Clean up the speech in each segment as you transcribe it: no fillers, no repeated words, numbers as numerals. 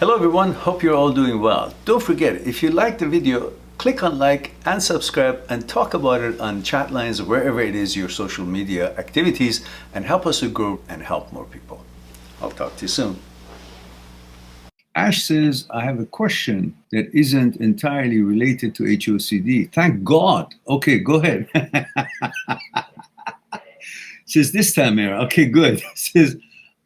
Hello everyone, hope you're all doing well. Don't forget, if you like the video, click on like and subscribe and talk about it on chat lines or wherever it is your social media activities, and help us to grow and help more people. I'll talk to you soon. Ash says, I have a question that isn't entirely related to HOCD. Thank God. Okay, go ahead. Says this time, Mehran. Okay, good. Says,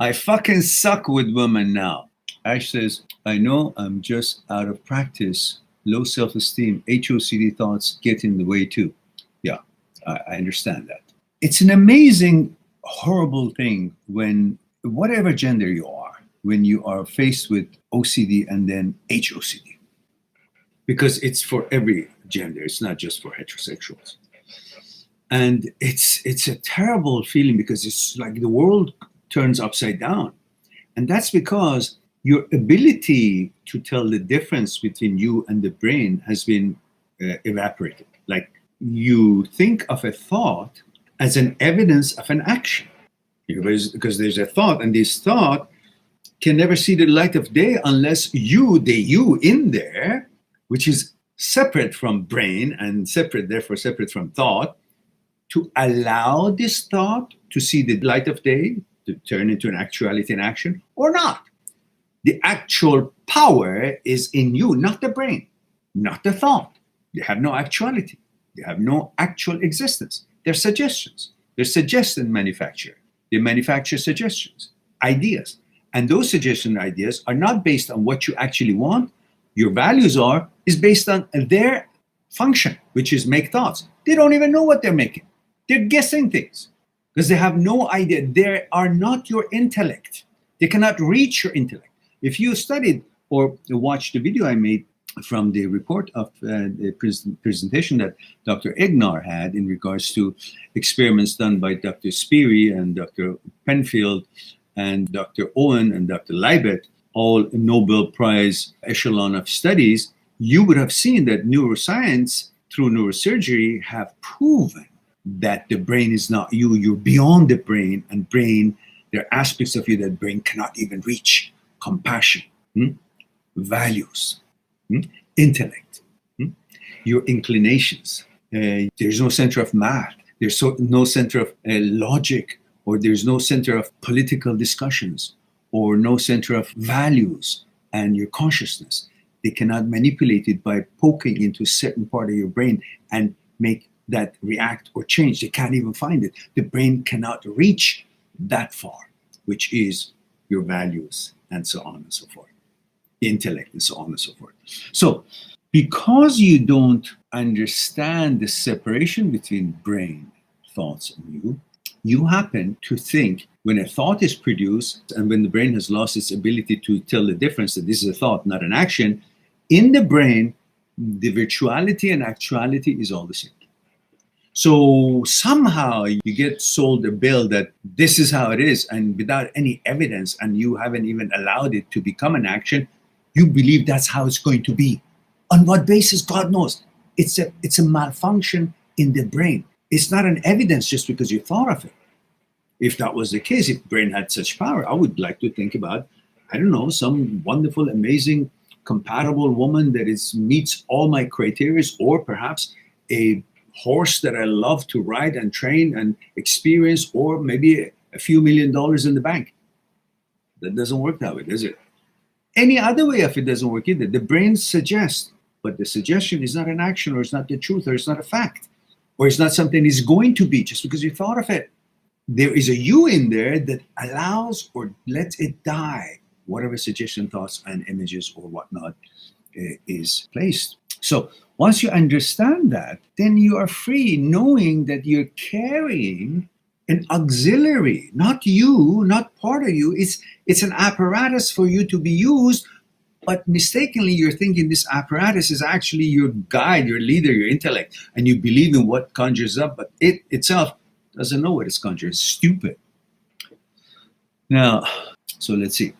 I fucking suck with women now. Ash says, I know I'm just out of practice. Low self-esteem, HOCD thoughts get in the way too. Yeah, I understand that. It's an amazing, horrible thing when, whatever gender you are, when you are faced with OCD and then HOCD. Because it's for every gender, it's not just for heterosexuals. And it's a terrible feeling because it's like the world turns upside down. And that's because your ability to tell the difference between you and the brain has been evaporated. Like you think of a thought as an evidence of an action. Because there's a thought, and this thought can never see the light of day unless you, the you in there, which is separate from brain and therefore separate from thought, to allow this thought to see the light of day, to turn into an actuality and action, or not. The actual power is in you, not the brain, not the thought. They have no actuality. They have no actual existence. They're suggestions. They're suggestion manufacturer. They manufacture suggestions, ideas. And those suggestion ideas are not based on what you actually want. Your values is based on their function, which is make thoughts. They don't even know what they're making. They're guessing things because they have no idea. They are not your intellect. They cannot reach your intellect. If you studied or watched the video I made from the report of the presentation that Dr. Egnar had in regards to experiments done by Dr. Speary and Dr. Penfield and Dr. Owen and Dr. Libet, all Nobel Prize echelon of studies, you would have seen that neuroscience through neurosurgery have proven that the brain is not you. You're beyond the brain, and brain, there are aspects of you that brain cannot even reach. Compassion, values, intellect, your inclinations. There's no center of math. There's no center of logic, or there's no center of political discussions, or no center of values and your consciousness. They cannot manipulate it by poking into a certain part of your brain and make that react or change. They can't even find it. The brain cannot reach that far, which is your values, and so on and so forth, intellect, and so on and so forth. So because you don't understand the separation between brain, thoughts, and you happen to think when a thought is produced and when the brain has lost its ability to tell the difference that this is a thought, not an action, in the brain, the virtuality and actuality is all the same. So somehow you get sold a bill that this is how it is, and without any evidence, and you haven't even allowed it to become an action, you believe that's how it's going to be. On what basis? God knows. It's a malfunction in the brain. It's not an evidence just because you thought of it. If that was the case, if the brain had such power, I would like to think about, I don't know, some wonderful, amazing, compatible woman that meets all my criteria, or perhaps a horse that I love to ride and train and experience, or maybe a few $1 million in the bank. That doesn't work that way, does it? Any other way if it doesn't work either. The brain suggests, but the suggestion is not an action, or it's not the truth, or it's not a fact, or it's not something it's going to be just because you thought of it. There is a you in there that allows or lets it die, whatever suggestion, thoughts, and images or whatnot is placed. So once you understand that, then you are free, knowing that you're carrying an auxiliary, not you, not part of you. It's an apparatus for you to be used, but mistakenly you're thinking this apparatus is actually your guide, your leader, your intellect, and you believe in what conjures up, but it itself doesn't know what it's conjuring. It's stupid. Now, so let's see.